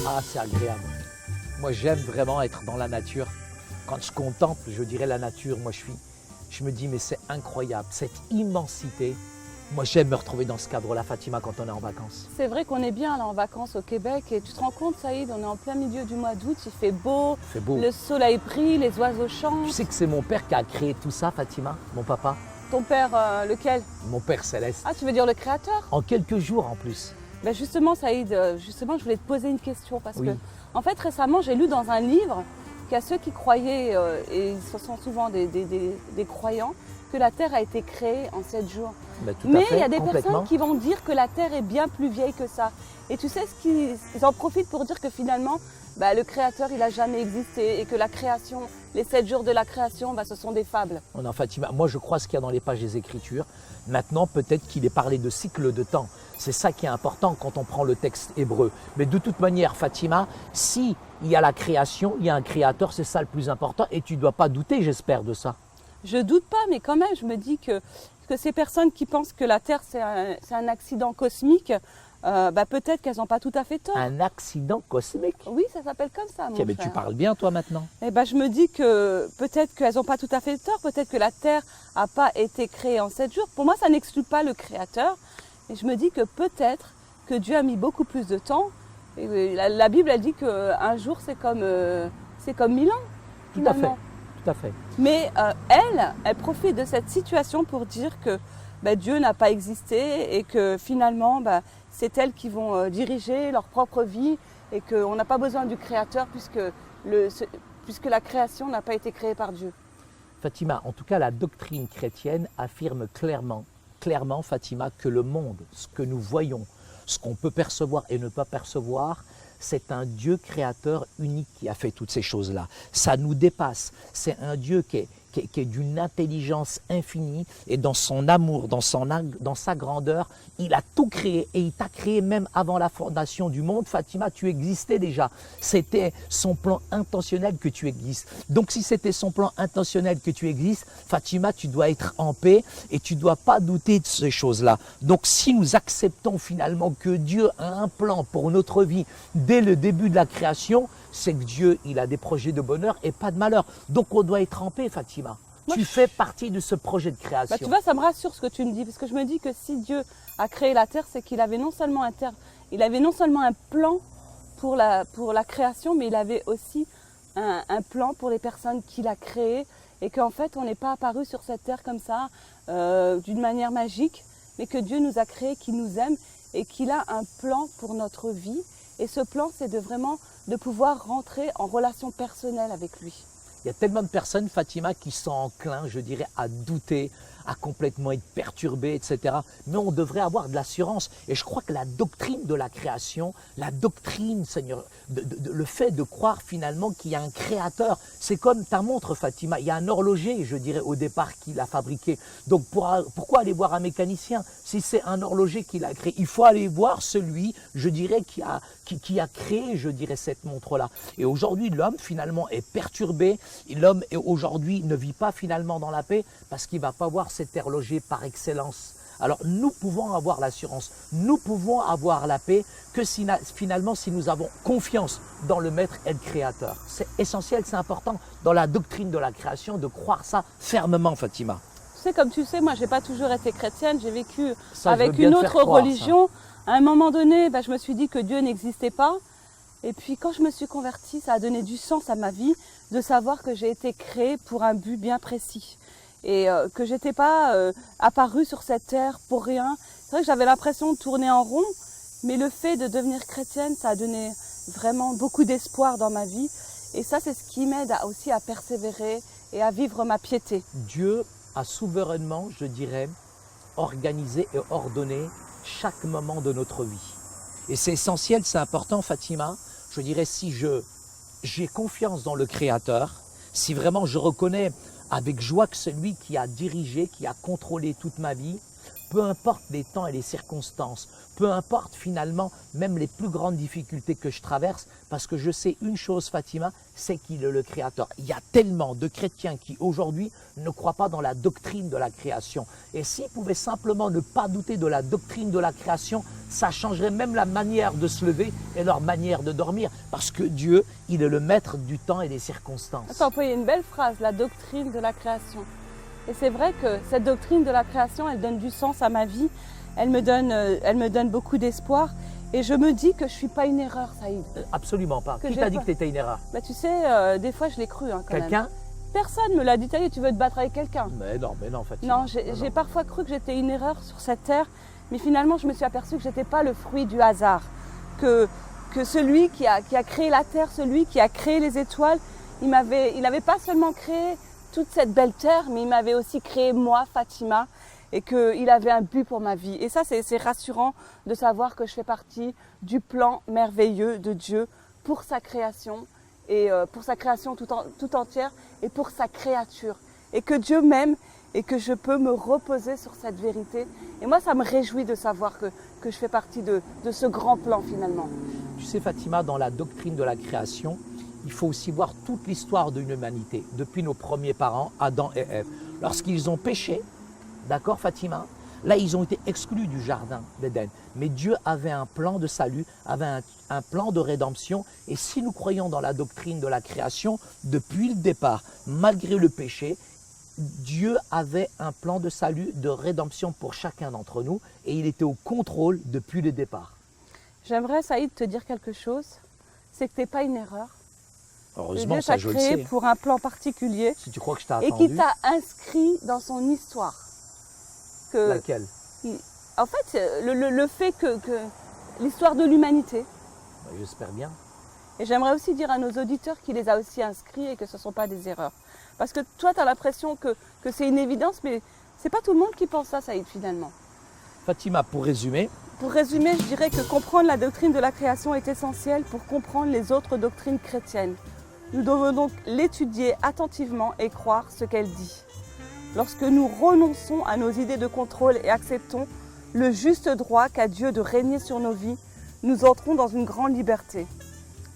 Ah, c'est agréable. Moi, j'aime vraiment être dans la nature. Quand je contemple, je dirais la nature, je me dis, mais c'est incroyable, cette immensité. Moi, j'aime me retrouver dans ce cadre-là, Fatima, quand on est en vacances. C'est vrai qu'on est bien là en vacances au Québec et tu te rends compte, Saïd, on est en plein milieu du mois d'août, il fait beau, C'est beau. le soleil brille, les oiseaux chantent. Tu sais que c'est mon père qui a créé tout ça, Fatima, mon papa, Ton père, lequel? mon père céleste. Ah, tu veux dire le créateur? En quelques jours en plus. Ben justement, Saïd, justement, je voulais te poser une question parce Oui. que, en fait, récemment, j'ai lu dans un livre qu'il y a ceux qui croyaient, et ce sont souvent des croyants, que la Terre a été créée en 7 jours. Ben, tout à Mais fait, il y a des complètement. personnes qui vont dire que la Terre est bien plus vieille que ça. Et tu sais ce qu'ils ils en profitent pour dire que finalement, bah, le Créateur, il n'a jamais existé et que la création, les 7 jours de la création, bah, ce sont des fables. On a Fatima. Moi, je crois ce qu'il y a dans les pages des Écritures. Maintenant, peut-être qu'il est parlé de cycle de temps. C'est ça qui est important quand on prend le texte hébreu. Mais de toute manière, Fatima, si il y a la création, il y a un créateur, c'est ça le plus important. Et tu ne dois pas douter, j'espère, de ça. Je doute pas, mais quand même, je me dis que ces personnes qui pensent que la Terre, c'est un accident cosmique, bah, peut-être qu'elles n'ont pas tout à fait tort. Un accident cosmique. Oui, ça s'appelle comme ça, mon Tiens, mais frère. tu parles bien, toi, maintenant. Eh ben, je me dis que peut-être qu'elles n'ont pas tout à fait tort, peut-être que la Terre n'a pas été créée en 7 jours. Pour moi, ça n'exclut pas le Créateur. Et je me dis que peut-être que Dieu a mis beaucoup plus de temps. Et la Bible, elle dit qu'un jour, c'est comme 1000 ans, Tout à fait. finalement. Tout à fait. Mais elle profite de cette situation pour dire que bah, Dieu n'a pas existé et que finalement, bah, c'est elles qui vont diriger leur propre vie et qu'on n'a pas besoin du Créateur puisque la création n'a pas été créée par Dieu. Fatima, en tout cas, la doctrine chrétienne affirme clairement, Fatima, que le monde, ce que nous voyons, ce qu'on peut percevoir et ne pas percevoir, c'est un Dieu créateur unique qui a fait toutes ces choses-là. Ça nous dépasse. C'est un Dieu qui est d'une intelligence infinie et dans son amour, dans sa grandeur, il a tout créé et il t'a créé même avant la fondation du monde. Fatima, tu existais déjà. C'était son plan intentionnel que tu existes. Donc si c'était son plan intentionnel que tu existes, Fatima, tu dois être en paix et tu ne dois pas douter de ces choses-là. Donc si nous acceptons finalement que Dieu a un plan pour notre vie dès le début de la création, c'est que Dieu, il a des projets de bonheur et pas de malheur. Donc on doit être en paix, Fatima. Tu fais partie de ce projet de création. Bah, tu vois, ça me rassure ce que tu me dis, parce que je me dis que si Dieu a créé la terre, c'est qu'il avait non seulement un plan pour la création, mais il avait aussi un plan pour les personnes qu'il a créées, et qu'en fait, on n'est pas apparu sur cette terre comme ça, d'une manière magique, mais que Dieu nous a créés, qu'il nous aime, et qu'il a un plan pour notre vie. Et ce plan, c'est de pouvoir rentrer en relation personnelle avec lui. Il y a tellement de personnes, Fatima, qui sont enclins, je dirais, à douter, à complètement être perturbées, etc. Mais on devrait avoir de l'assurance. Et je crois que la doctrine de la création, la doctrine, Seigneur, le fait de croire finalement qu'il y a un créateur, c'est comme ta montre, Fatima. Il y a un horloger, je dirais, au départ, qui l'a fabriqué. Donc pourquoi aller voir un mécanicien si c'est un horloger qui l'a créé? Il faut aller voir celui, je dirais, qui a créé, je dirais, cette montre-là. Et aujourd'hui, l'homme, finalement, est perturbé. L'homme, aujourd'hui, ne vit pas finalement dans la paix parce qu'il ne va pas voir cet horloger par excellence. Alors, nous pouvons avoir l'assurance, nous pouvons avoir la paix que finalement, si nous avons confiance dans le Maître et le Créateur. C'est essentiel, c'est important dans la doctrine de la création de croire ça fermement, Fatima. Tu sais, comme tu sais, moi, je n'ai pas toujours été chrétienne, j'ai vécu Ça, je veux avec bien une te faire autre croire, religion. À un moment donné, je me suis dit que Dieu n'existait pas. Et puis quand je me suis convertie, ça a donné du sens à ma vie de savoir que j'ai été créée pour un but bien précis. Et que je n'étais pas apparue sur cette terre pour rien. C'est vrai que j'avais l'impression de tourner en rond, mais le fait de devenir chrétienne, ça a donné vraiment beaucoup d'espoir dans ma vie. Et ça, c'est ce qui m'aide aussi à persévérer et à vivre ma piété. Dieu a souverainement, je dirais, organisé et ordonné chaque moment de notre vie. Et c'est essentiel, c'est important, Fatima. Je dirais, si j'ai confiance dans le Créateur, si vraiment je reconnais avec joie que c'est lui qui a dirigé, qui a contrôlé toute ma vie, peu importe les temps et les circonstances, peu importe finalement même les plus grandes difficultés que je traverse, parce que je sais une chose, Fatima, c'est qu'il est le Créateur. Il y a tellement de chrétiens qui aujourd'hui ne croient pas dans la doctrine de la création. Et s'ils pouvaient simplement ne pas douter de la doctrine de la création, ça changerait même la manière de se lever et leur manière de dormir, parce que Dieu, il est le maître du temps et des circonstances. Tu as employé une belle phrase, la doctrine de la création. Et c'est vrai que cette doctrine de la création, elle donne du sens à ma vie, elle me donne beaucoup d'espoir. Et je me dis que je ne suis pas une erreur, Saïd. Absolument pas. Que Qui j'ai t'a dit pas- que tu étais une erreur? Bah, tu sais, des fois je l'ai cru hein, quand même. Quelqu'un? Personne me l'a dit, Saïd, tu veux te battre avec quelqu'un. Mais non, Fatima. Non, j'ai parfois cru que j'étais une erreur sur cette terre, mais finalement je me suis aperçue que je n'étais pas le fruit du hasard. Que celui qui a créé la terre, celui qui a créé les étoiles, il n'avait pas seulement créé toute cette belle terre, mais il m'avait aussi créé moi, Fatima, et qu'il avait un but pour ma vie. Et ça, c'est rassurant de savoir que je fais partie du plan merveilleux de Dieu pour sa création, et pour sa création tout entière, et pour sa créature. Et que Dieu m'aime, et que je peux me reposer sur cette vérité. Et moi, ça me réjouit de savoir que je fais partie de ce grand plan finalement. Tu sais, Fatima, dans la doctrine de la création, il faut aussi voir toute l'histoire de l'humanité, depuis nos premiers parents, Adam et Ève. Lorsqu'ils ont péché, d'accord Fatima, là ils ont été exclus du jardin d'Éden. Mais Dieu avait un plan de salut, avait un plan de rédemption. Et si nous croyons dans la doctrine de la création, depuis le départ, malgré le péché, Dieu avait un plan de salut, de rédemption pour chacun d'entre nous. Et il était au contrôle depuis le départ. J'aimerais, Saïd, te dire quelque chose. C'est que tu n'es pas une erreur. Heureusement, Dieu ça t'a je le créé sais. pour un plan particulier Si tu crois que je t'ai et attendu, qui t'a inscrit dans son histoire. Que, laquelle? en fait, le fait que l'histoire de l'humanité. J'espère bien. Et j'aimerais aussi dire à nos auditeurs qu'il les a aussi inscrits et que ce ne sont pas des erreurs. Parce que toi, tu as l'impression que c'est une évidence, mais ce n'est pas tout le monde qui pense ça, Saïd, finalement. Fatima, pour résumer, Pour résumer, je dirais que comprendre la doctrine de la création est essentiel pour comprendre les autres doctrines chrétiennes. Nous devons donc l'étudier attentivement et croire ce qu'elle dit. Lorsque nous renonçons à nos idées de contrôle et acceptons le juste droit qu'a Dieu de régner sur nos vies, nous entrons dans une grande liberté.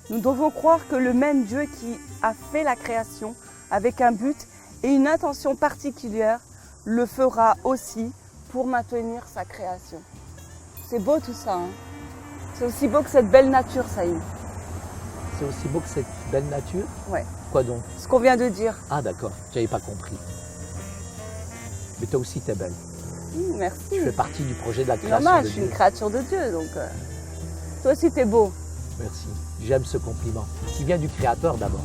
Nous devons croire que le même Dieu qui a fait la création avec un but et une intention particulière le fera aussi pour maintenir sa création. C'est beau tout ça, hein. C'est aussi beau que cette belle nature, Saïd. c'est aussi beau que cette belle nature. Ouais. Quoi donc? Ce qu'on vient de dire. Ah d'accord, j'avais pas compris. Mais toi aussi t'es belle. Merci. Tu fais partie du projet de la création Normal, de je suis une Dieu. créature de Dieu, donc toi aussi t'es beau. Merci, j'aime ce compliment. Qui vient du Créateur d'abord.